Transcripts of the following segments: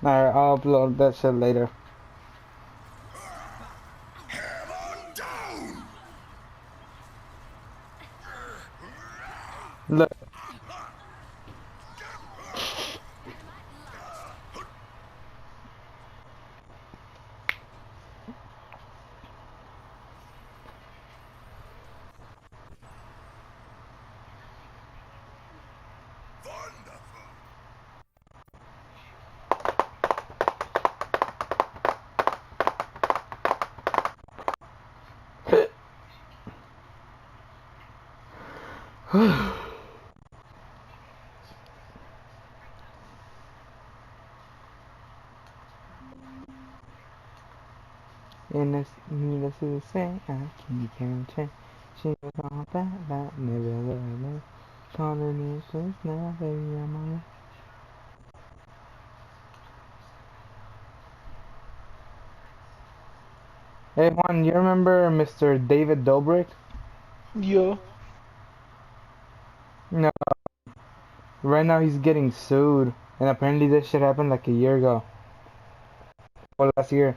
Alright, I'll upload that shit later. Look. And this, needless to say, I can't change. She was all that, never let calling it first now, baby, I'm on it. Hey Juan, you remember Mr. David Dobrik? Yeah. No, right now he's getting sued, and apparently this shit happened like a year ago, or last year.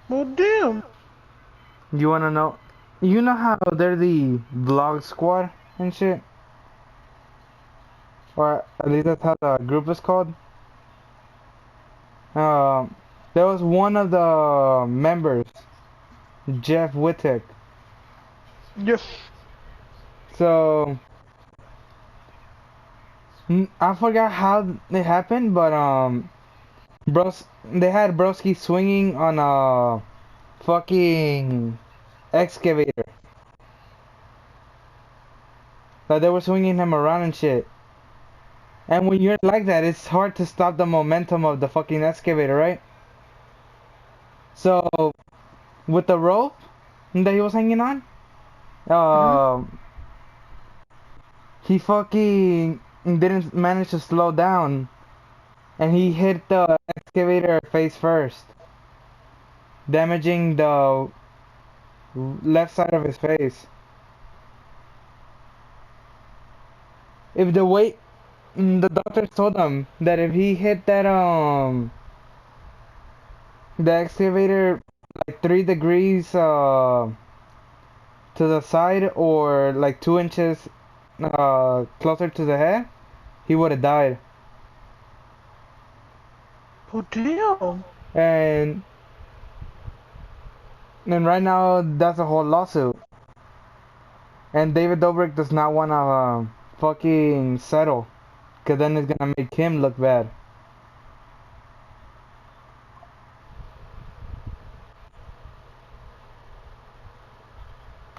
Well, damn. You wanna know? You know how they're the vlog squad and shit? Or at least that's how the group is called? Um, there was one of the members, Jeff Wittek. Yes. So, I forgot how it happened, but they had Broski swinging on a fucking excavator. Like they were swinging him around and shit. And when you're like that, it's hard to stop the momentum of the fucking excavator, right? So, with the rope that he was hanging on, Mhm. um, he fucking didn't manage to slow down, and he hit the excavator face first, damaging the left side of his face. If the weight, the doctors told him that if he hit that the excavator like 3 degrees to the side or like 2 inches closer to the head, he would have died. Oh, damn. And right now that's a whole lawsuit. And David Dobrik does not want to fucking settle, cause then it's gonna make him look bad.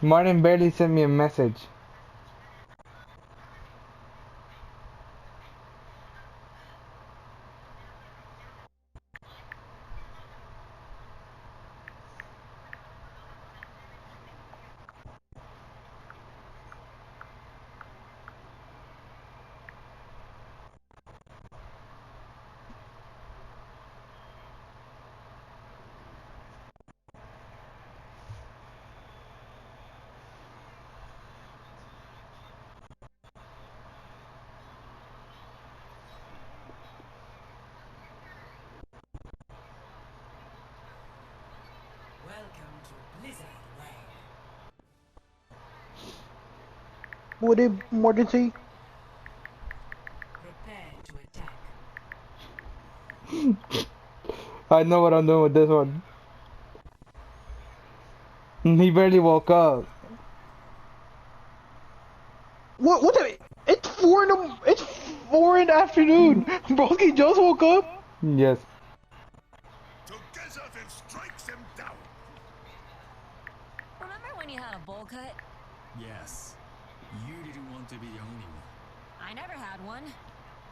Martin barely sent me a message. What did Morgan say? I know what I'm doing with this one. He barely woke up. What the? It's 4 in the afternoon. Broski just woke up. Yes. Together then strikes him down. Remember when you had a bowl cut? Yes. You didn't want to be the only one. I never had one.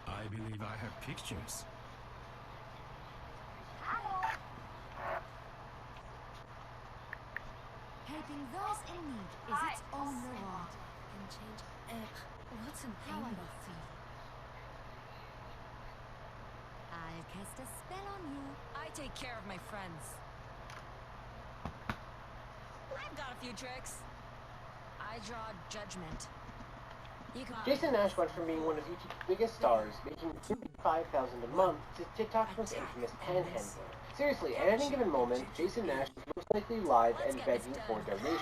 I believe I have pictures. Helping those in need is its own reward. Can change What's an how I amulet? feel. I'll cast a spell on you. I take care of my friends. I've got a few tricks. I draw judgment. You can. Jason Nash went from being one of YouTube's biggest stars, making $55,000 a month, to TikTok's most infamous panhandler. Seriously, at any given moment, Jason Nash is most likely live and begging for donations.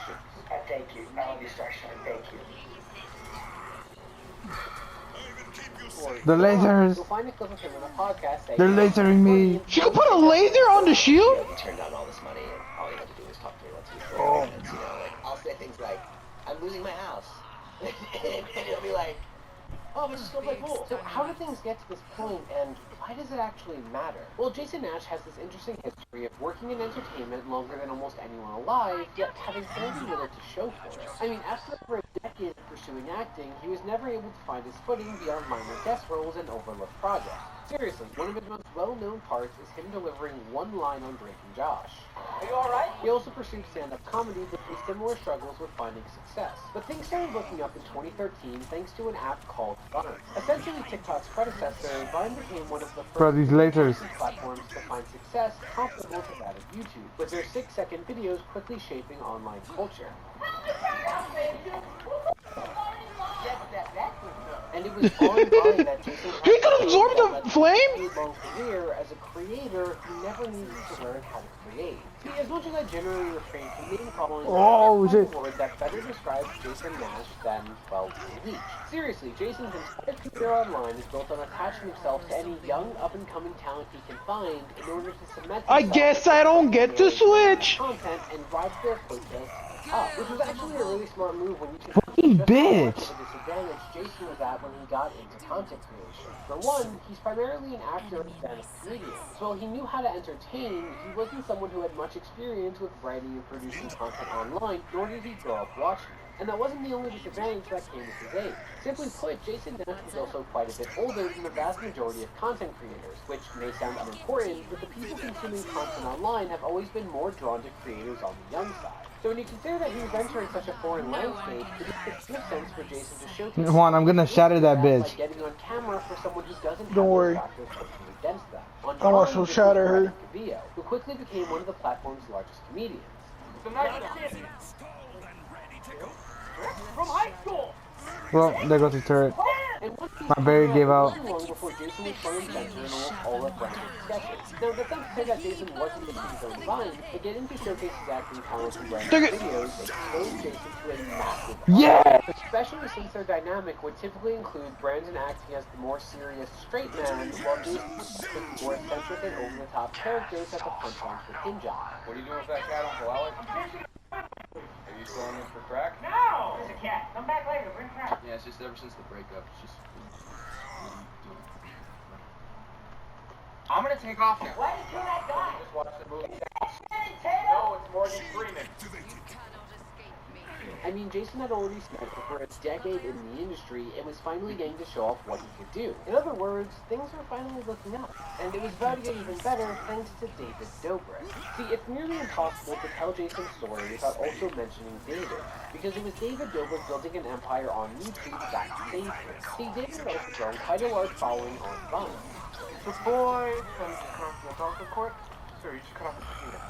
Thank you. I love you, Starshine. Thank you. The lasers. You'll find a clip of him on a podcast saying, They're lasering me. She could put a laser on the shield? You turned down all this money, and all you had to do was talk to me once you for minutes. You know, like I'll say things like, "I'm losing my house," and it'll be like, oh, but it's still like cool. So how do things get to this point, and why does it actually matter? Well, Jason Nash has this interesting history of working in entertainment longer than almost anyone alive, yet having fairly little to show for it. I mean, after over a decade of pursuing acting, he was never able to find his footing beyond minor guest roles and overlooked projects. Seriously, one of his most well-known parts is him delivering one line on Drake and Josh. "Are you all right?" He also pursued stand-up comedy, but faced similar struggles with finding success. But things started looking up in 2013 thanks to an app called Vine. Essentially TikTok's predecessor, Vine became one of the Bro, first these lasers. platforms to find success comparable to that of YouTube, with their 6-second videos quickly shaping online culture. And it was on Vine that Jason He could absorb the flame? long career as a creator who never needed to learn how to create. See, as much as I generally refrain from name calling, Oh, there's shit. a word that better describes Jason Nash than, well, leech. Seriously, Jason's entire career online is built on attaching himself to any young, up-and-coming talent he can find in order to cement I himself guess I don't get to switch. content and drive their coattails up, which was actually a really smart move when you consider Fucking just how much bitch. of a disadvantage Jason was at when he got into content creation. For one, he's primarily an actor and stand-up comedian. So while he knew how to entertain, he wasn't someone who had much experience with writing and producing content online, nor did he grow up watching it. And that wasn't the only disadvantage that came with his age. Simply put, Jason Nash was also quite a bit older than the vast majority of content creators, which may sound unimportant, but the people consuming content online have always been more drawn to creators on the young side. So when you consider that he was entering such a foreign landscape, it makes no sense for Jason to showcase Juan, I'm gonna shatter that bitch. like getting on camera for someone who doesn't have Don't those worry. factors working against them. On I want Vine, to shatter her. Vio, who quickly became one of the platform's largest comedians. "The night kid from high school." Well, there goes the turret. And once he My berry gave out. wasn't long before Jason was front and center in almost all of Brandon's sketches. Now, that's not to say that Jason wasn't making his own Vine, but getting to showcase his acting talent in Brandon's videos exposed Jason to a massive Yeah! especially since their dynamic would typically include Brandon acting as the more serious straight man, while Jason was the more eccentric and over-the-top characters that the punchlines would hinge on. What are you doing with that cat, Uncle Alec? Are you still in it for crack? No! There's a cat. Come back later. Bring crap. Yeah, it's just ever since the breakup, it's just... I'm gonna take off now. Why did you that guy? Just watch the movie. Tatum! No, it's Morgan Freeman. I mean, Jason had already spent over a decade in the industry and was finally getting to show off what he could do. In other words, things were finally looking up. And it was about to get even better thanks to David Dobrik. See, it's nearly impossible to tell Jason's story without also mentioning David, because it was David Dobrik building an empire on YouTube that saved him. See, David had also grown quite a large following on Vine. The boy from the doctor court? Sir, you just cut off the computer.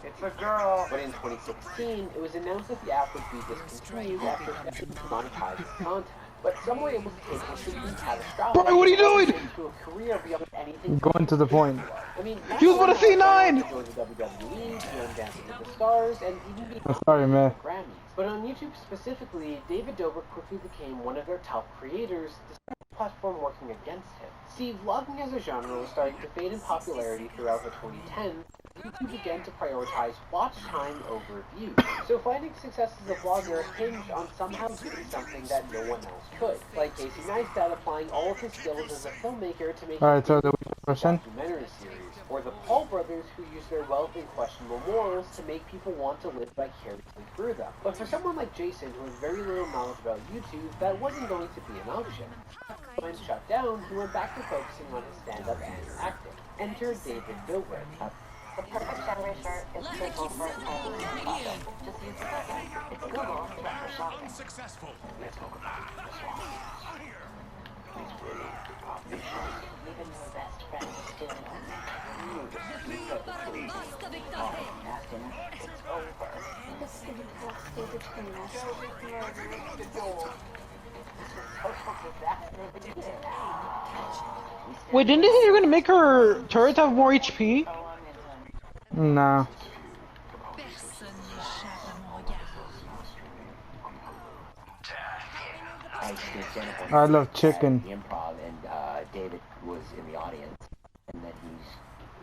It's a girl. But in 2016, it was announced that the app would be discontinued after failing to monetize its content. But some were able to take what should be catastrophic Bro, what are you doing? into a career beyond anything. Going to the point. I mean, He was about to say 9! join the WWE, join Dancing with the Stars, and even be I'm sorry, man. Grammys. But on YouTube specifically, David Dobrik quickly became one of their top creators, despite the platform working against him. See, vlogging as a genre was starting to fade in popularity throughout the 2010s. YouTube began to prioritize watch time over views. So finding success as a vlogger hinged on somehow doing something that no one else could, like Casey Neistat applying all of his skills as a filmmaker to make Alright, so the question. documentary series, or the Paul brothers who use their wealth and questionable morals to make people want to live vicariously through them. But for someone like Jason, who has very little knowledge about YouTube, that wasn't going to be an option. When shut down, he went back to focusing on his stand-up and acting. Enter David Dobrik. The perfect genre shirt is Google for shopping. Just use the button. It's Google but for shopping. Even your best friend still doesn't. Asking, it's over. This is the stage between us. social disaster. Wait, didn't they say you're gonna make her turrets have more HP? Nah. Personne n'échappe à mon regard. I did stand up I love chicken. the improv, and David was in the audience, and then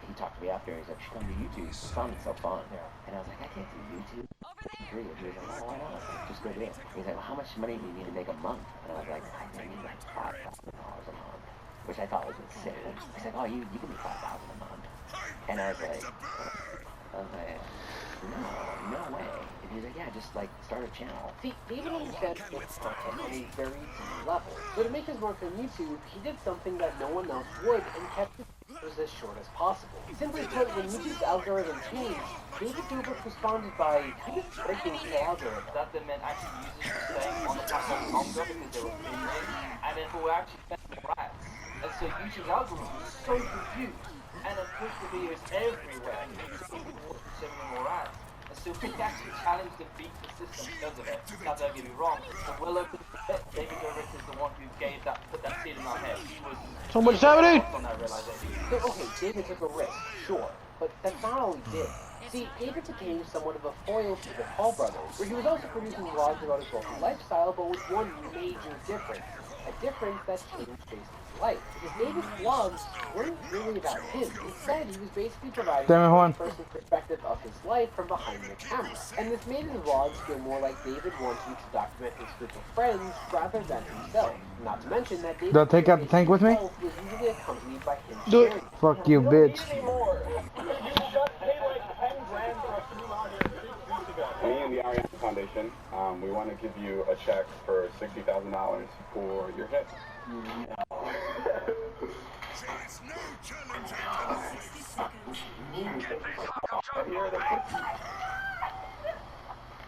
he talked to me after, and he's like, "You should come to YouTube. It sounded so fun." And I was like, "I can't do YouTube." He was like, "Oh, why not?" I was like, "Just go do it." He's like, "Well, how much money do you need to make a month?" And I was like, "I need like $5,000 a month," which I thought was insane. He's like, "Oh, you can make $5,000 a month," and I was like, no way. And he's like, "Yeah, just like start a channel." See, David understands this content on a very deep level. So to make his mark on YouTube, he did something that no one else would and kept his videos as short as possible. Simply put, when YouTube's algorithm changed, David Dobrik responded by kind of breaking the algorithm. That they meant actually users were staying on the platform longer because they were binging, and therefore were actually spending more ads. And so YouTube's algorithm was so confused, and it pushed the videos everywhere, so people were consuming more ads. And so we actually challenged and beat the system because of it. Now don't get me wrong, the will of David Dobrik is the one who put that seed in our head. He was So much happening. on that realization. So, okay, David took a risk, sure, but that's not all he did. See, David became somewhat of a foil to the Paul brothers, where he was also producing vlogs about his local lifestyle, but with one major difference. A difference that changed Jason's life. Because David's vlogs weren't really about him. Instead, he was basically providing Damn it, Juan. a first-person perspective of his life from behind the camera. And this made his vlogs feel more like David wanting to document his group of friends rather than himself. Not to mention that David They'll take out the tank with me? was usually accompanied by him Do it. sharing. Fuck you, bitch. Me and the Ariana Foundation, we want to give you a check for $60,000 for your hit.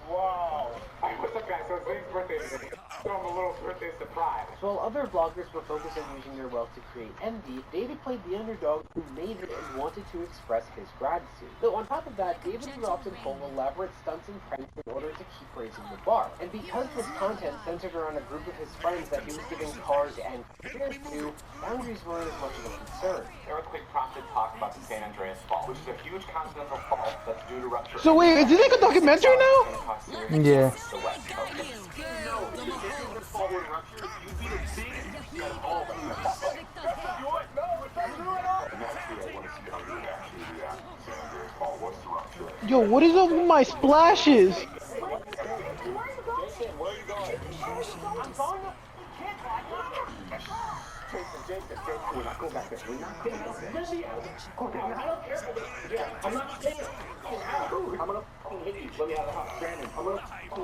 Wow. What's up, guys? So it's Liam's birthday today. So I'm a little birthday surprise. While other vloggers were focused on using their wealth to create envy, David played the underdog who made it and wanted to express his gratitude. Though on top of that, David would often pull elaborate stunts and pranks in order to keep raising the bar. And because this content centered around a group of his friends that he was giving cars and careers to, boundaries weren't as much of a concern. Earthquake prompted talk about the San Andreas Fault, which is a huge continental fault that's due to rupture. So wait, is this like a documentary now? Yeah. The West Coast. No, if the fault would rupture, you'd be the biggest of all of them. No, it's not true at all. And actually, I want to see how you would actually react to the San Andreas Fault was to rupture. Yo, what is up with my splashes? Jason, where are you going? I'm going up. Jason, we're not going back there. We're not getting out there. Let me out. Go down. I don't care. Yeah, I'm not staying. I'm gonna hit you. Let me out of the house. Brandon, I'm gonna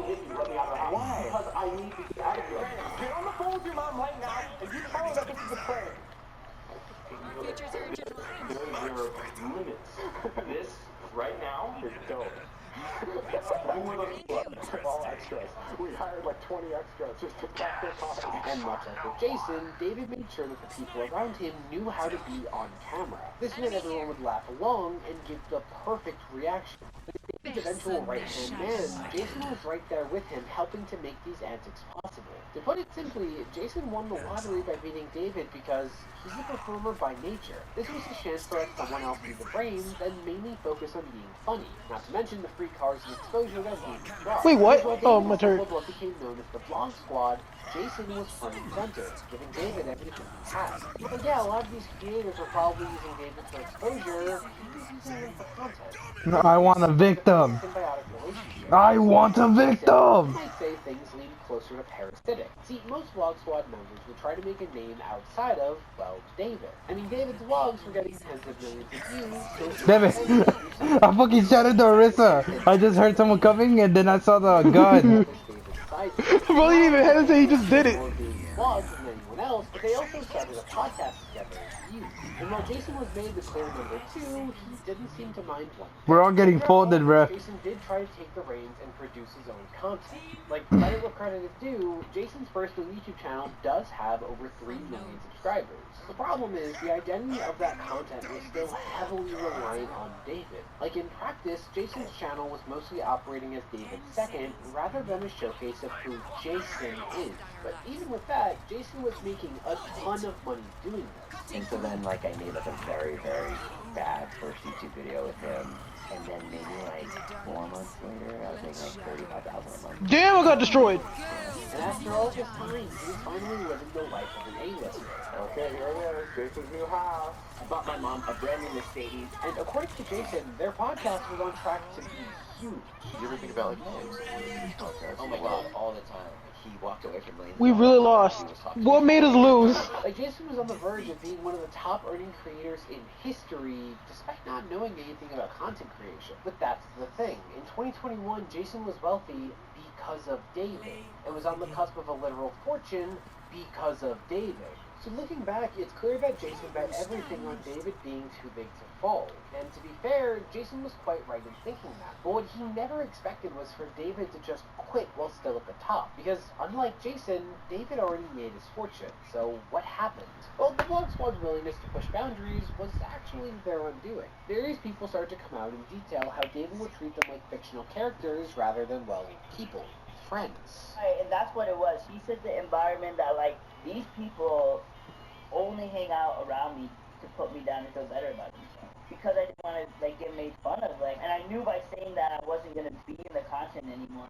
hit you. Let me out of the house. Why? Because I need to get out of here. Get on the phone with your mom right now, and you tell her that this is a prank. There are limits. This, right now, is dope. All extras. We hired like 20 extras just to pack their coffee. And much like with Jason, David made sure that the people around him knew how to be on camera. This meant everyone would laugh along and give the perfect reaction. David's eventual right-hand man, Jason was right there with him, helping to make these antics possible. To put it simply, Jason won the lottery by beating David because he's a performer by nature. This was his chance to let someone else be the brains and mainly focus on being funny. Not to mention the free cars and exposure that David brought. Wait, what? While Oh, David my turn. was what became known as the Vlog Squad, Jason was front and center, giving David everything he had. But yeah, a lot of these creators were probably using David for exposure. He was using him for content. No, I want a victim. Symbiotic relationship. I want a victim. You might say things lean closer to parasitic. See, most Vlog Squad members would try to make a name outside of, well, David. I mean, David's vlogs were getting tens of millions of views. So Damn it. I fucking shouted to Arissa. I just heard someone coming and then I saw the gun. Bro, he didn't even hesitate, he just did it. More being vlogs than anyone else, but they also started a podcast together. And while Jason was made the clear number 2, he didn't seem to mind one. We're all getting folded, bruh. Jason did try to take the reins and produce his own content. Like, credit where credit is due, Jason's personal YouTube channel does have over 3 million subscribers. The problem is, the identity of that content was still heavily reliant on David. Like, in practice, Jason's channel was mostly operating as David's second, rather than a showcase of who Jason is. But even with that, Jason was making a ton of money doing this. And so then, like, I made, like, a very, very bad first YouTube video with him. And then maybe, like, 4 months later, I was making, like, $35,000 a month. Damn, I got destroyed. And after all this time, he was finally living the life of an A-lister. Okay, here it is. Jason's new house. I bought my mom a brand new Mercedes. And according to Jason, their podcast was on track to be huge. You ever think about, like, this podcast? Oh my god, all the time. He walked away from millions. We really lost. What made us lose? Like, Jason was on the verge of being one of the top earning creators in history, despite not knowing anything about content creation. But that's the thing. In 2021, Jason was wealthy because of David, and was on the cusp of a literal fortune because of David. So looking back, it's clear that Jason bet everything on David being too big to fall. And to be fair, Jason was quite right in thinking that. But what he never expected was for David to just quit while still at the top. Because unlike Jason, David already made his fortune. So what happened? Well, the Vlog Squad's willingness to push boundaries was actually their undoing. Various people started to come out and detail how David would treat them like fictional characters rather than, well, people. Friends. Right, and that's what it was. He said the environment that, like, these people only hang out around me to put me down and feel better about themselves. Because I didn't want to, like, get made fun of, like, and I knew by saying that I wasn't going to be in the content anymore.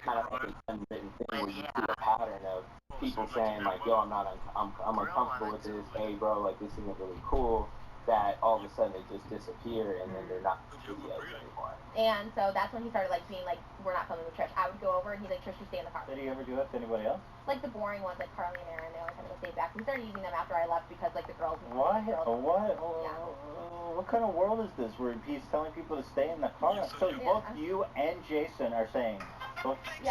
Kind of like an unwritten thing where you see a pattern of people saying, like, yo, I'm uncomfortable with this. Hey, bro, like, this isn't really cool. That all of a sudden they just disappear and then they're not videos anymore. And so that's when he started like being like, we're not filming with Trish. I would go over and he's like, Trish, you stay in the car. Did he ever do that to anybody else? Like the boring ones, like Carly and Aaron, they always had to go stay back. We started using them after I left because like the girls. What? Girls, What? Yeah. What kind of world is this where he's telling people to stay in the car? So both you and Jason are saying,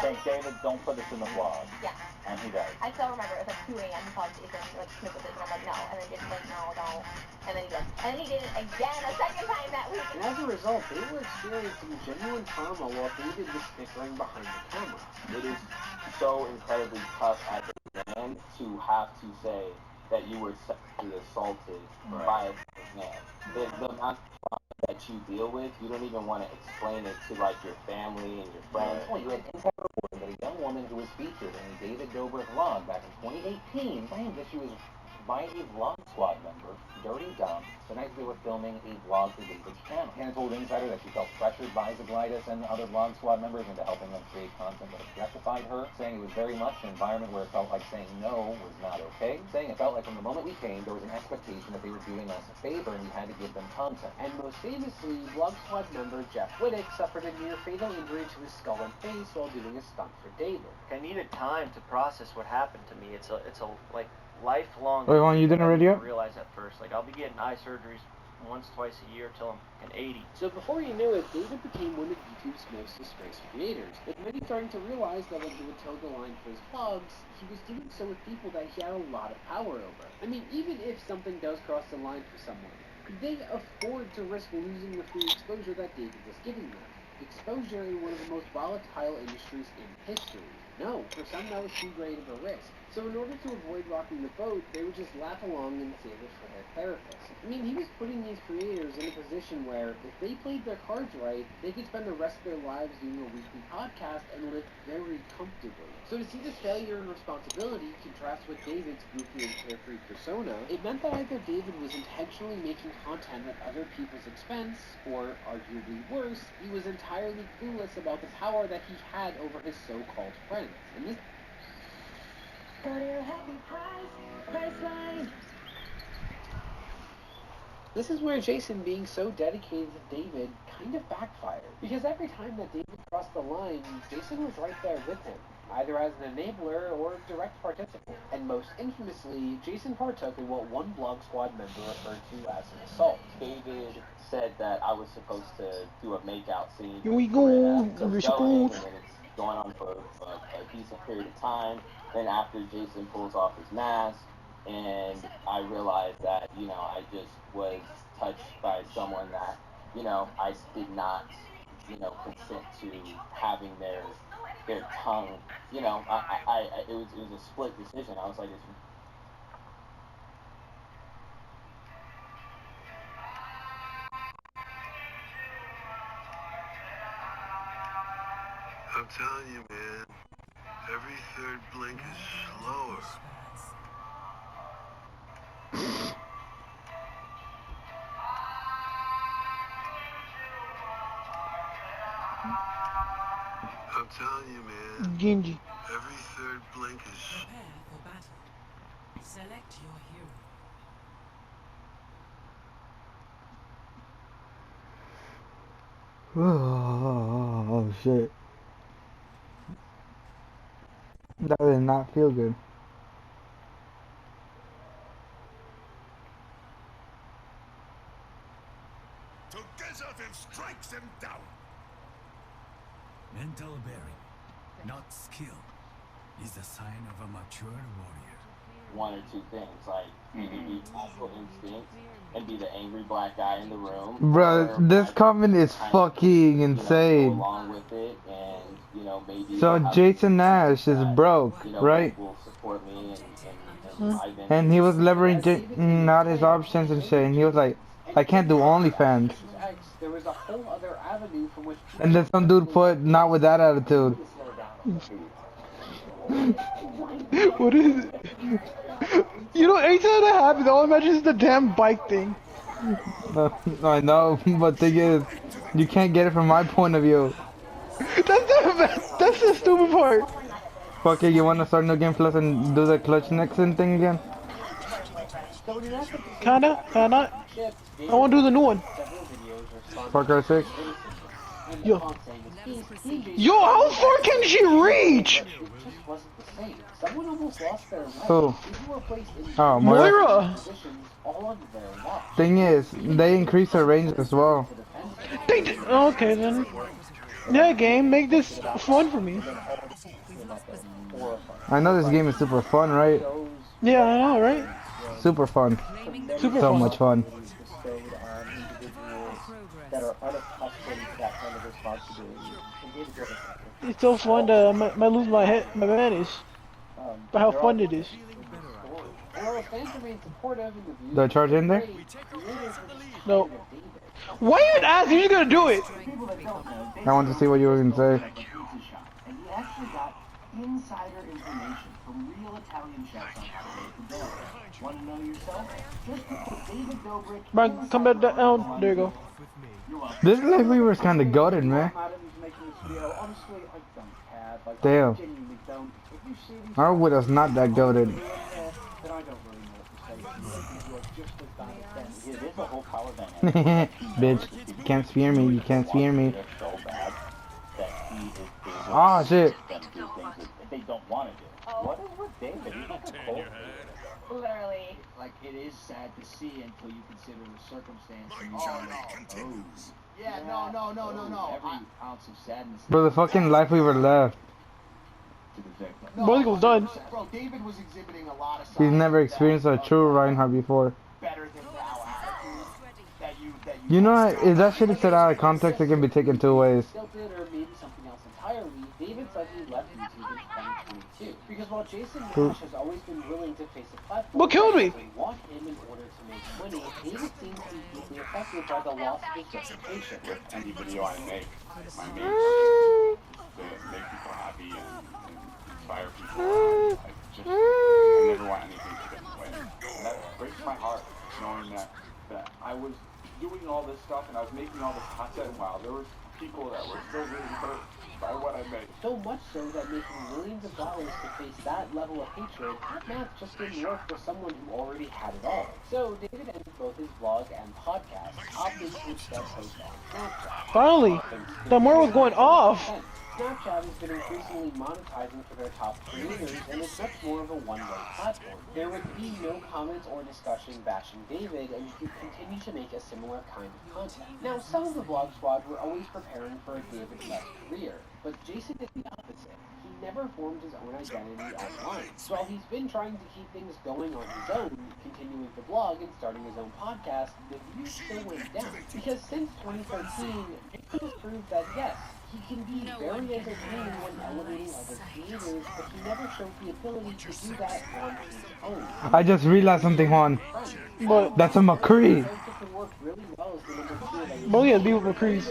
saying, David, don't put this in the vlog. Yeah. And he does. I still remember it was like 2 a.m. He called Jason like to put this, and I'm like, no. And then Jason's like, no, don't. And then he does. And then he did it again a second time that week. And as a result, they were experiencing genuine trauma while David was snickering behind the camera. It is so incredibly tough as a man to have to say that you were sexually assaulted by a man. The amount of trauma that you deal with, you don't even want to explain it to like your family and your friends. Well, you had inside reporting that a young woman who was featured in a David Dobrik vlog back in 2018 claimed that she was by a Vlog Squad member, Dirty Dumb, the night they were filming a vlog for David's channel. Hannah told Insider that she felt pressured by Zaglitis and other Vlog Squad members into helping them create content that objectified her, saying it was very much an environment where it felt like saying no was not okay, saying it felt like from the moment we came, there was an expectation that they were doing us a favor and we had to give them content. And most famously, Vlog Squad member Jeff Wittick suffered a near fatal injury to his skull and face while doing a stunt for David. I needed time to process what happened to me. It's a like lifelong. Wait, Juan, you didn't already I yet? didn't realize at first. Like I'll be getting eye surgeries once, twice a year till I'm 80. So before you knew it, David became one of YouTube's most disgraced creators, with many starting to realize that when he would toe the line for his vlogs, he was doing so with people that he had a lot of power over. I mean, even if something does cross the line for someone, could they afford to risk losing the free exposure that David was giving them? Exposure in one of the most volatile industries in history. No, for some that was too great of a risk. So in order to avoid rocking the boat, they would just laugh along and save it for their therapist. I mean, he was putting these creators in a position where, if they played their cards right, they could spend the rest of their lives doing a weekly podcast and live very comfortably. So to see this failure and responsibility contrast with David's goofy and carefree persona, it meant that either David was intentionally making content at other people's expense, or, arguably worse, he was entirely clueless about the power that he had over his so-called friends. And this This is where Jason being so dedicated to David kind of backfired. Because every time that David crossed the line, Jason was right there with him, either as an enabler or direct participant. And most infamously, Jason partook in what one Vlog Squad member referred to as an assault. David said that I was supposed to do a makeout scene. Here we go. And it's going on for a decent period of time. Then after Jason pulls off his mask, and I realized that, you know, I just was touched by someone that, you know, I did not, you know, consent to having their tongue, you know, it was a split decision. I was like, I'm telling you, man, Every third blink is slower. I'm telling you, man. Genji. Every third blink is. Prepare for battle. Select your hero. Oh shit. That did not feel good. Together then strikes them down. Mental bearing, not skill, is the sign of a mature warrior. One or two things, like you can be natural instinct and be the angry black guy in the room. Bruh, this comment is fucking Go insane. along with it, and maybe. So Jason Nash is broke, right? Will support me and And he was leveraging out his options and shit. And he was like, I can't do OnlyFans. There was a whole other avenue from which. And then some dude put, not with that attitude. What is it? You know, anytime that happens, all I imagine is the damn bike thing. I know, but thing is, you can't get it from my point of view. That's the stupid part. Fuck it, you wanna start New Game Plus and do the Clutch Nixon thing again? Kinda? Kinda? I wanna do the new one. Far Cry 6? Yo. Yo, how far can she reach? Someone almost lost their life. Who? Oh, Moira. Thing is, they increase their range as well. Okay then. Yeah, game, make this fun for me. I know this game is super fun, right? Yeah, I know, right? Super fun. Super so fun. much fun. That are unaccustomed to that kind of responsibility. It's so fun to might lose my mayonnaise. But how fun it is. Do I charge in there? No. Why even ask? You're just gonna do it. I want to see what you were gonna say. And he actually got insider information from real Italian chefs on how to make the dough. Want to know yourself? Just put David Dobrik. Brian, come back down. There you go. This Life Weaver is kind of goated, man. Damn. Our Widow's not that goated. Bitch, you can't spear me, you can't spear me. Oh shit. They don't want to do. What is with David? He's like a cold. Literally. Like, it is sad to see until you consider the circumstance. Yeah, no. Every ounce of sadness. Bro, the fucking Life Weaver left. Both done. Bro, David was exhibiting a lot of He's never experienced a true Reinhardt before. better than now attitude that You know, if that shit is said out of context, it can be taken two ways. Or maybe something else entirely. David suddenly left YouTube in 2022 because while Jason Nash has always been willing to face a platform, What killed me? they want him in order to make money. David seems to be deeply affected by the loss of his reputation. With any video I make, my main purpose is to make people happy and inspire people. I never want anything to get in the way. And that breaks my heart, knowing that I was doing all this stuff and I was making all this content while there was people that were still really hurt by what I made. So much so that making millions of dollars to face that level of hatred, that math just didn't work for someone who already had it all. So David ended both his vlog and podcast, opting to instead post on Snapchat. Finally, the more was going off. Snapchat has been increasingly monetizing for their top creators, and it's much more of a one-way platform. There would be no comments or discussion bashing David, and he could continue to make a similar kind of content. Now, some of the Vlog Squad were always preparing for a David-led career, but Jason did the opposite. He never formed his own identity online. So while he's been trying to keep things going on his own, continuing to vlog and starting his own podcast, the views still went down. Because since 2013, Jason has proved that yes, he can be very entertaining when elevating other creators, but he never showed the ability to do that on his own. I just realized something, Juan. But that's a McCree. Bro, he has beef with McCree's.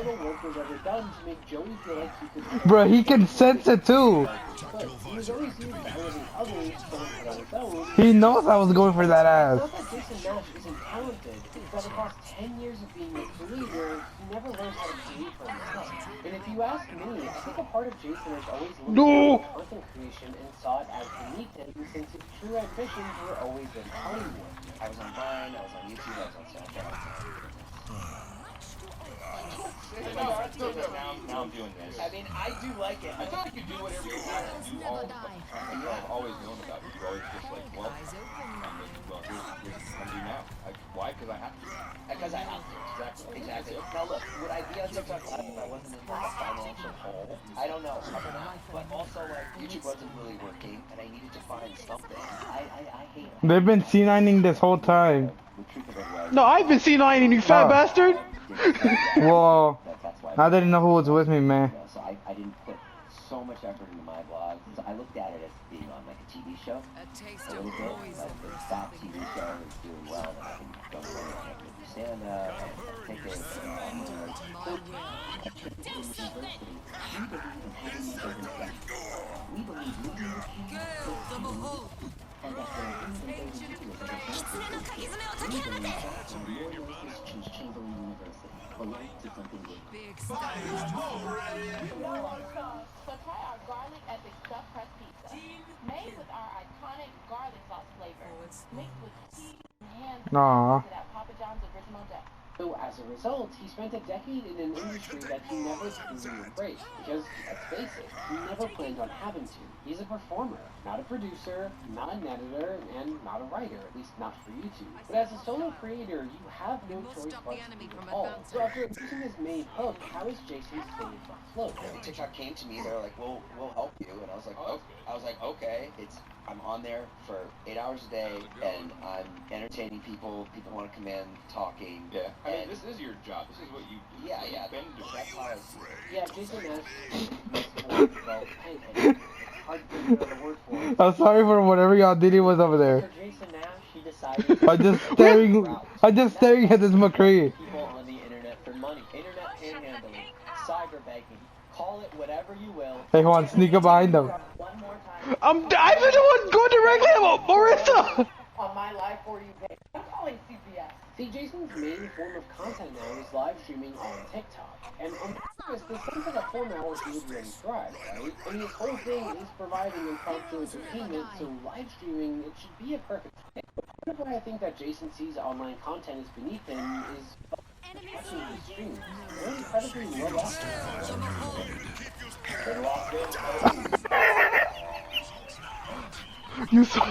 done to make Joey feel like he could. Bro, he can sense it too. But he was always used better than others, so when put on his own. He knows I was going for that It's ass. not that Jason Nash isn't talented, it's that across 10 years of being a creator, he never learned how to create for himself. And if you ask me, I think a part of Jason has always looked at content creation and saw it as beneath him, since his true ambitions were always in Hollywood. I was on Vine, I was on YouTube, I was on Snapchat. Now I'm doing this. I mean, I do like it. I thought you could do whatever you want and do all the stuff I've always known about you. You're always just like, well, here's what I'm doing now. Why? Because I have to. Because I have to. Exactly. Now look, would I be on TikTok Live if I wasn't in like a financial hole? I don't know. Probably not. But also, like, YouTube wasn't really working, and I needed to find something. I hate it. They've been C9ing this whole time. No, I've been C9ing, you fat bastard. Well, I didn't know who was with me, man. So I didn't put so much effort into my blog. So I looked at it as being on like a TV show. A little bit, but if that TV show is doing well, then I can go forward and I can do stand-up, and take it, we believe leading the king and that the Chamberlain University belongs to something big. So try our garlic epic stuffed crust pizza. Made with our iconic garlic sauce flavor. Mixed with cheese and ham to that Papa John's original dough. So as a result, he spent a decade in an industry that he never truly embraced, because, let's face it, he never planned on having to. He's a performer, not a producer, not an editor, and not a writer, at least not for YouTube. But as a solo creator, you have no choice but to do it all. So after using his main hook, how is Jason staying afloat? TikTok came to me, they were like, we'll help you, and I was like, okay, I'm on there for 8 hours a day, and I'm entertaining people. People want to come in, talking. Yeah, I mean, this is your job. This is what you do. Yeah. That's how I see it. Yeah, Jason Nash hard to figure out a word for it. I'm sorry for whatever y'all did was over there. For Jason Nash, he decided I'm just staring at this McCree. People on the internet for money. Internet panhandling. Cyberbanking. Call it whatever you will. Hey Juan, sneak up behind them. I've been the one going directly about Marissa. On my live for you page. I'm calling CPS. See, Jason's main form of content now is live streaming on TikTok. And on purpose, this sounds like a format where he would really thrive, right? I mean, his whole thing is providing impromptu entertainment, so live streaming, it should be a perfect fit. But part of why I think that Jason sees online content as beneath him is watching his streams. They're incredibly low You saw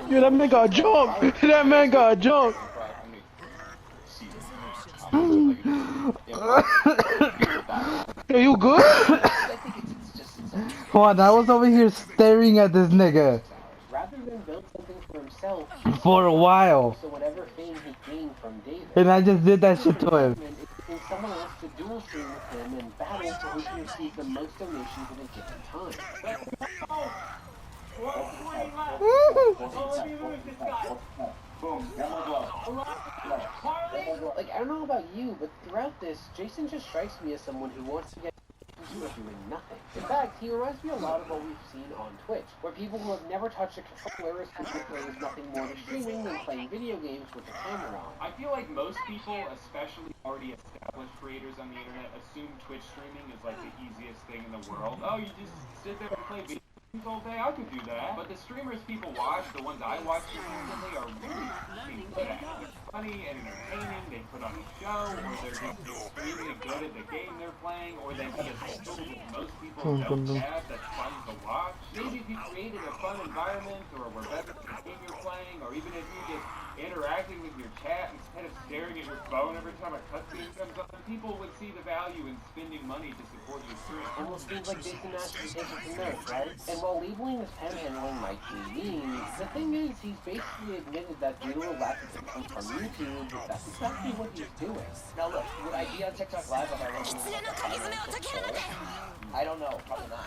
Yeah, that man got a jump. That man got a jump. Are you good? Juan, I was over here staring at this nigga rather than build something for himself for a while. So whatever fame he gained from David, And I just did that shit to him. it's someone else to dual stream with him and battle for who can receive the most donations at a given time. Like, I don't know about you, but throughout this, Jason just strikes me as someone who wants to get into doing nothing. In fact, he reminds me a lot of what we've seen on Twitch, where people who have never touched a controller essentially there's nothing more to streaming than playing video games with the camera on. I feel like most people, especially already established creators on the internet, assume Twitch streaming is like the easiest thing in the world. Oh, you just sit there and play video games all day? I could do that. But the streamers people watch, the ones I watch consistently, are really fucking good at it. They're funny and entertaining, they put on a show, or they're just extremely good at the game they're playing, or they have a skill that most people don't have that's fun to watch. Maybe if you created a fun environment, or were better at the game you're playing, or even if you just interacting with your chat instead of staring at your phone every time a cutscene comes on, people would see the value in spending money to support your stream. Almost seems like Jason Nash is taking some notes, right? And while labeling this panhandling might be mean, the thing is, he's basically admitted that due to a lack of income from YouTube, that's exactly what he's doing. Now look, would I be on TikTok Live if I wasn't in like a financial hole? I don't know, probably not.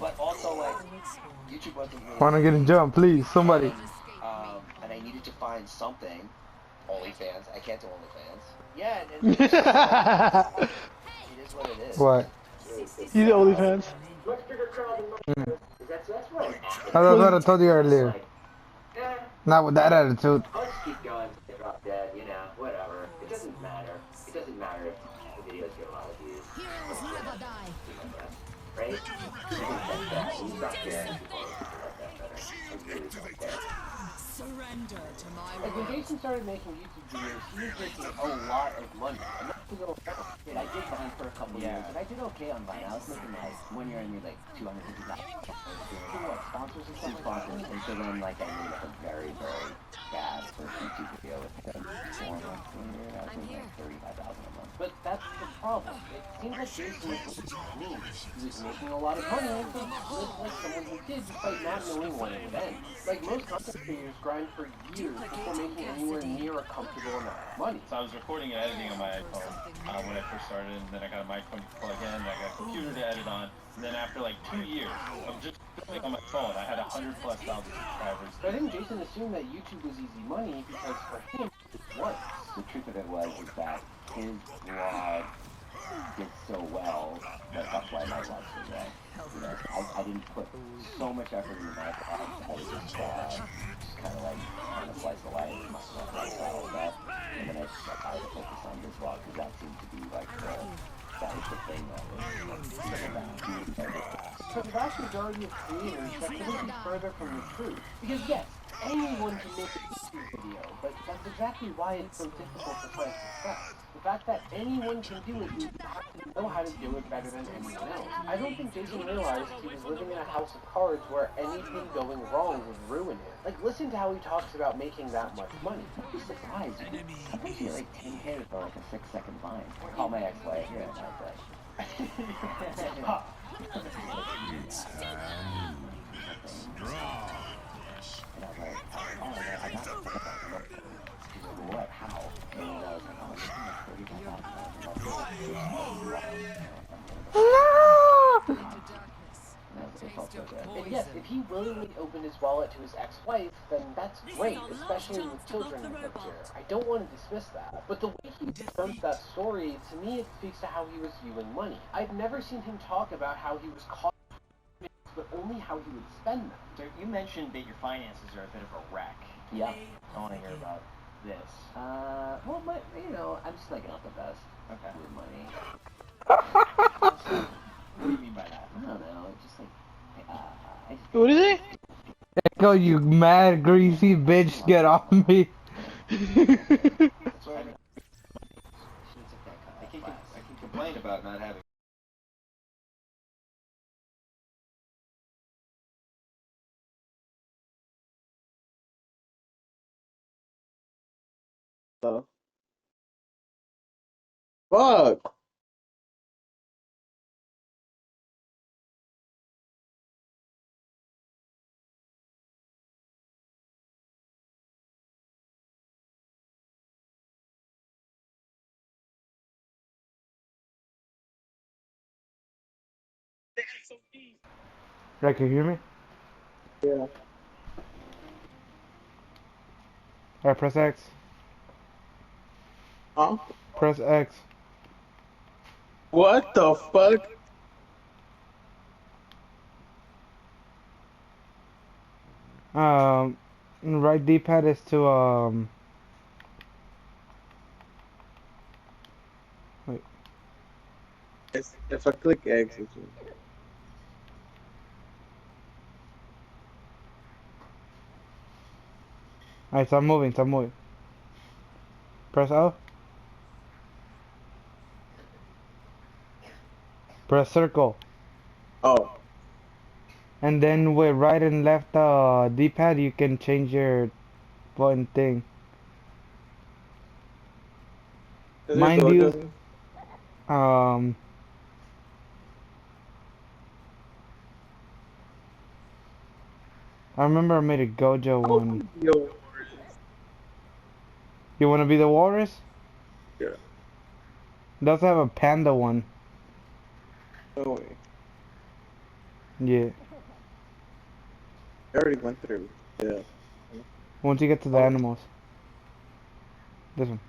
But also, like, YouTube wasn't really... Wanna get in jump, please, somebody. And I needed to find something, OnlyFans. I can't do OnlyFans. Yeah, and it is what it is. What? You the OnlyFans. Much bigger crowd than mine. That's really awesome. That's what I told you earlier. Like, Not with that attitude. I'll just keep going until they drop dead, you know, whatever. It doesn't matter. It doesn't matter if the videos get a lot of views. Heroes never die. Right? You stop caring. Surrender to my Like when Jason started making YouTube videos, he was making a lot of money. And that's the little Dude, I did Vine for a couple years, and I did okay on Vine. I was making like, 1 year I made like $250,000. what, sponsors and stuff like Sponsors, and so then like I made like a very, very bad first YouTube video with like 4 months later, I was making like $35,000 a month. But that's the problem. It seems like Jason was mean. He was making a lot of money and he lived like someone who did despite not knowing when it would end. Like most content creators grind for years before making anywhere near a comfortable amount of money. So I was recording and editing on my iPhone when I first started, and then I got a microphone to plug in, and I got a computer to edit on, and then after like 2 years of just filming on my phone, I had 100+ thousand subscribers. But I think Jason assumed that YouTube was easy money because for him, it was. The truth of it was is that his vlog did so well that that's why my vlogs did well. You know, I didn't put so much effort into my vlogs. I was just kind of like trying to slice the life of my lifestyle and that. And then I decided to focus on this vlog because that seemed to be like that was the thing that was For the vast majority of creators, that couldn't be further from the truth. Because yes, anyone can make a YouTube video, but that's exactly why it's so difficult to find success. The fact that anyone can do it, you have to know how to do it better than anyone else. I don't think Jason realized he was living in a house of cards where anything going wrong would ruin him. Like, listen to how he talks about making that much money. I'd be surprised. Sometimes you get like 10K for like a 6-second Vine. Call my ex-wife here and I'd say. And I was like, oh, yeah, I got it. She's like, what? How? And I was like, oh, it's $35,000. And yes, if he willingly opened his wallet to his ex-wife, then that's great, especially with children in the picture. I don't want to dismiss that. But the way he dumps that story, to me it speaks to how he was viewing money. I've never seen him talk about how he was caught, but only how he would spend them. So you mentioned that your finances are a bit of a wreck. Yeah. I want to hear about this. Well, but, you know, I'm just like not the best Okay. with money. What do you mean by that? I don't know, just like, What is it? Echo, you mad greasy bitch, get off me. That's why I can complain about not having. Fuck. Right, can you hear me? Yeah. Alright, press X. Huh? Press X. What the fuck? Right D-pad is to, wait. If I click X, it's Alright, stop moving, stop moving. Press O. Press circle. oh. And then with right and left D-pad, you can change your button thing. Mind you, I remember I made a Gojo one. Yo. You wanna be the walrus? Yeah. It does have a panda one. No way. Yeah. I already went through. Yeah. Once you get to the animals. This one.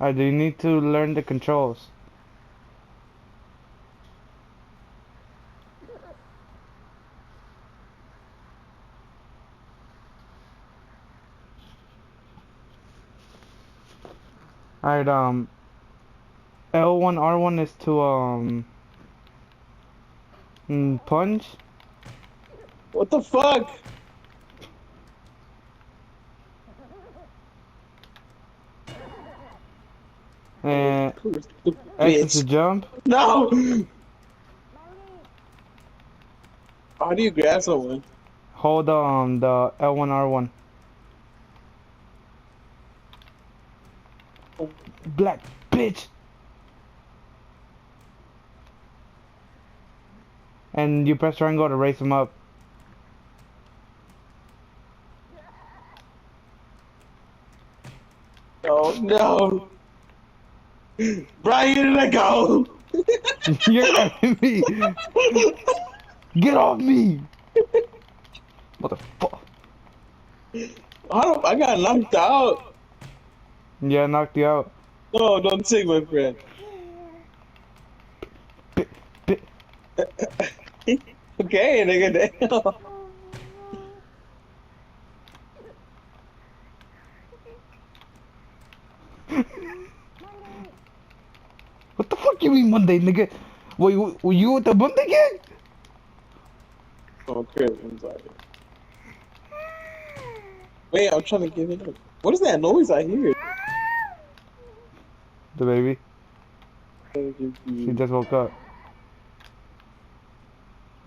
Alright, do you need to learn the controls? Alright, L1, R1 is to, punch. What the fuck? And X is to jump. No! How do you grab someone? Hold, the L1, R1. Black bitch! And you press triangle to raise him up. Oh no! Brian, let go! You're grabbing me! Get off me! What the fuck? I got knocked out! Yeah, I knocked you out. No, don't take my friend. Okay, nigga, damn. What the fuck you mean Monday, nigga? Were you with the Monday gang? Oh, Chris, I'm sorry. Wait, I'm trying to get it up. What is that noise I hear? The baby. She just woke up.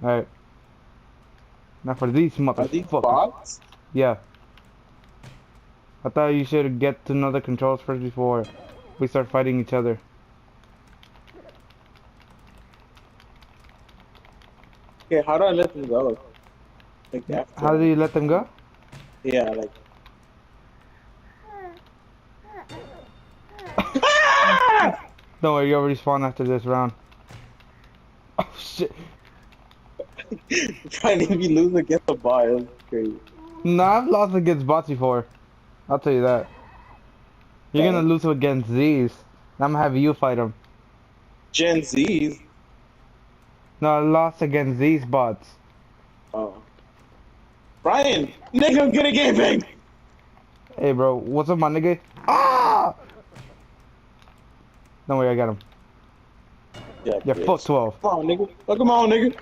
Alright. Now for these Are these motherfuckers. bots? Yeah. I thought you should get to know the controls first before we start fighting each other. Okay, how do I let them go? Like after. How do you let them go? Yeah, like. Don't worry, you already spawned after this round. Oh shit. Trying to be losing against the bot, that's crazy. Nah, I've lost against bots before. I'll tell you that. You're gonna lose against these. I'm gonna have you fight them. Gen Z's? No, I lost against these bots. Oh. Brian! Nigga, get a game bang! Hey bro, what's up my nigga? Ah! Don't worry, I got him. Yeah, fuck 12. Come on, nigga. Look him on, nigga.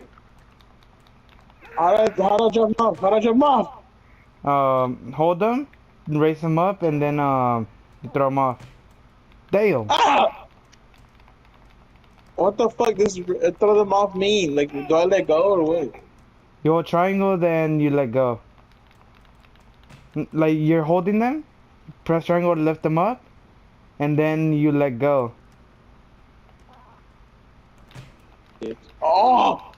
How'd I jump off? How'd I jump off? Hold them, raise them up, and then, you throw them off. Damn! Ah! What the fuck does throw them off mean? Like, do I let go or what? You hold triangle, then you let go. Like, you're holding them, press triangle to lift them up, and then you let go. Oh!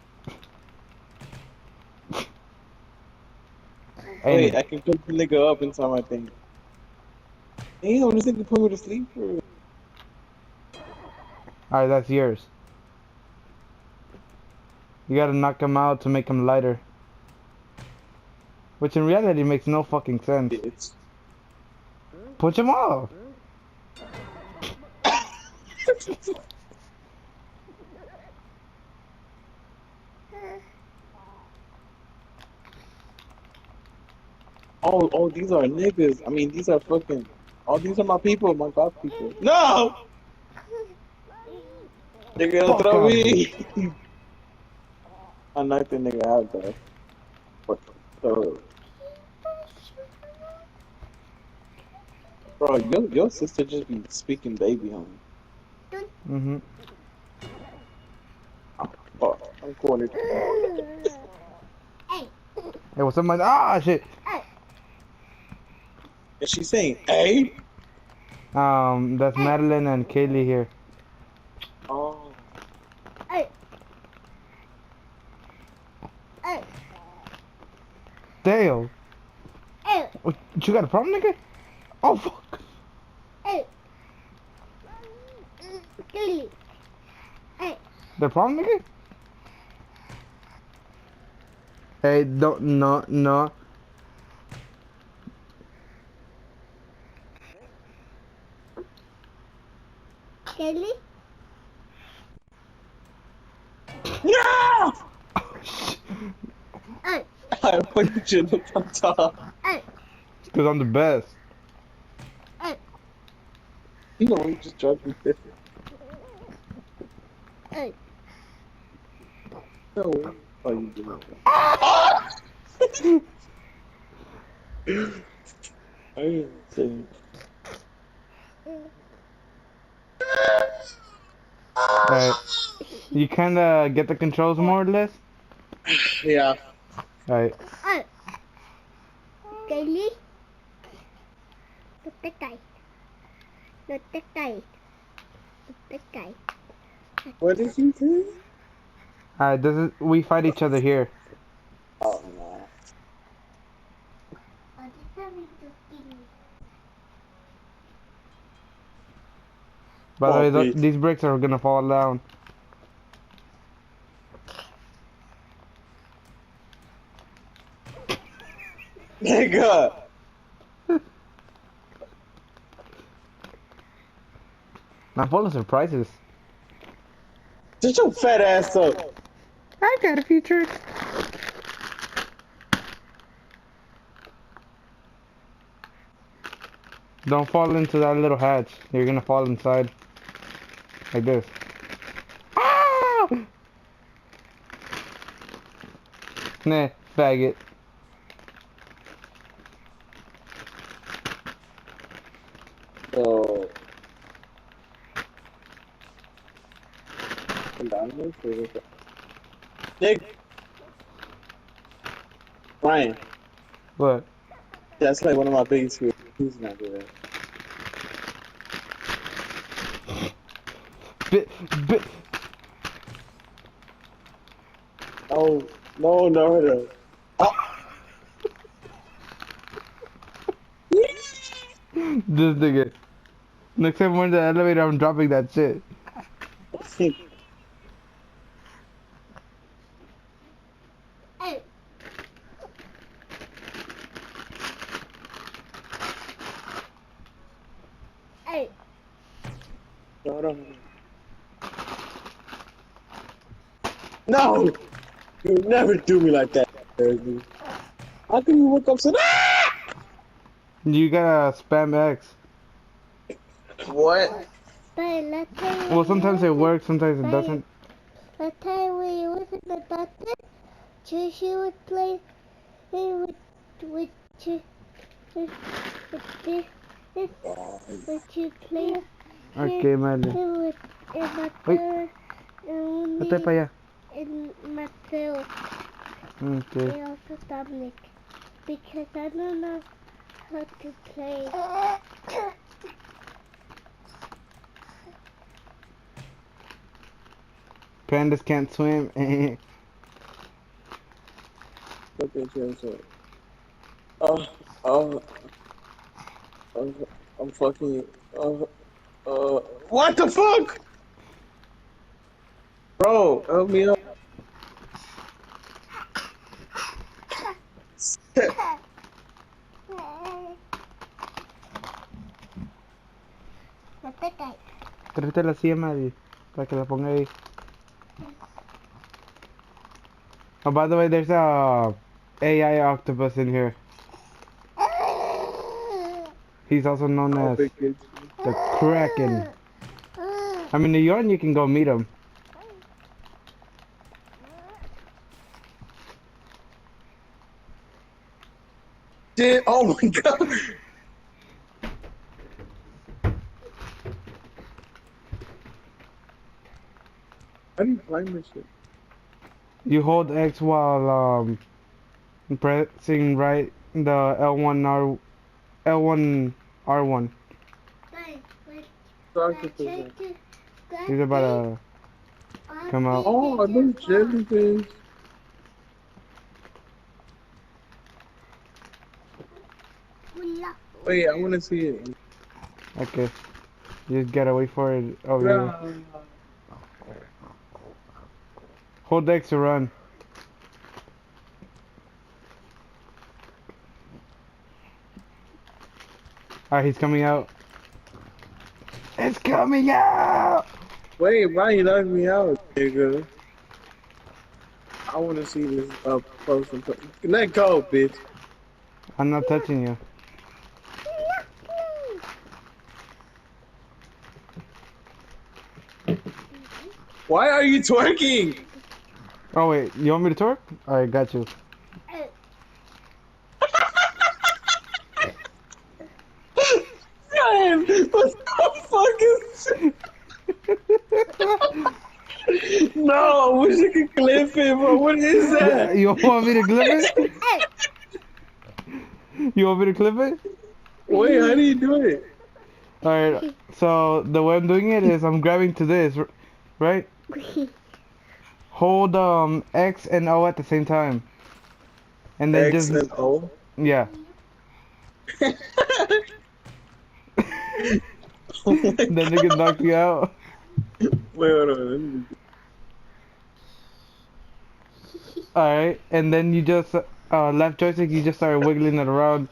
Hey, wait, I can put the nigga up inside my thing. Damn, this nigga put me to sleep for. Alright, that's yours. You gotta knock him out to make him lighter. Which in reality makes no fucking sense. Punch him off! Oh, these are niggas. I mean, these are fucking. Oh, these are my people, my god people. No! They're gonna throw me. I knocked the nigga out though. What the? Bro, your sister just be speaking baby on me. Mm-hmm. Oh, I'm cornered. Hey, what's up, my... Ah, shit! Is she saying A? That's Madeline and Kaylee here. Oh. Dale! What, you got a problem, nigga? Oh, fuck. The problem, nigga? Hey, don't, no, no. Kelly? No! Hey. I put you on top. Hey. Because I'm the best. Hey. You know, you just dropped me there. Hey. No. Oh, you did it. I didn't say. Alright. You kinda get the controls more or less? Yeah. Alright. Hey. Kelly? Look the guy. Look the guy. Look the guy. What did you do? Alright, this is, we fight each other here. Oh, no. By the Oh, way, bitch. these bricks are gonna fall down. Nigga! I'm full of surprises. Shut your fat ass up. I got a few tricks. Don't fall into that little hatch. You're gonna fall inside. Like this. Ah! Nah, faggot. Oh. Nick. Brian. What? That's like one of my biggest fears. He's not doing that. Bit. Oh, no, no. Oh. This nigga. Next time we're in the elevator, I'm dropping that shit. Hey. Hey. No! You would never do me like that, baby. How can you wake up so You gotta spam X. What? Well, sometimes it works, sometimes it doesn't. The time when you was in the doctor, she would play with you play Okay, madre. Vete para allá. in Mateo Okay. and also Dominic because I don't know how to play. Pandas can't swim. Oh, oh, I'm fucking. What the fuck? Bro, help me up. Tráete la silla, madre, para que la ponga ahí. Oh, by the way, there's a AI octopus in here. He's also known as the Kraken. I mean, you're on, you can go meet him. Dude, oh my god. How do you climb this shit? You hold X while pressing right the L1 R1. He's about to come out. Oh, I know jellyfish. Wait, I want to see it. Okay. You just gotta wait for it over here. Hold X to run. Alright, he's coming out. It's coming out! Wait, why you knocked me out, nigga? I want to see this up close and close. Let go, bitch. I'm not touching you. Why are you twerking? Oh wait, you want me to twerk? Alright, got you. Ryan, what the fuck is... No, I wish I could clip it, bro. What is that? You want me to clip it? You want me to clip it? Wait, how do you do it? Alright, so the way I'm doing it is I'm grabbing to this, right? Hold X and O at the same time. And then X just... and O? Yeah. Then they can knock you out. Wait, hold on. Alright, and then you just, left joystick, you just start wiggling it around.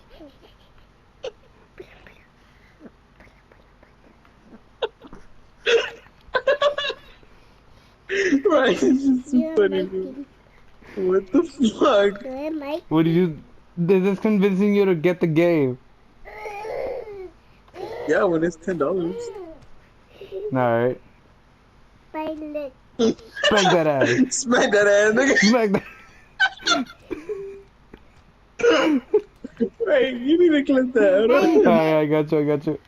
Right, this is so funny, dude. What the fuck? What do you... This is convincing you to get the game. Yeah, when it's $10. Alright. Smack that ass. Smack that ass, nigga. Smack that. Wait, you need to clip that. Alright, I got you.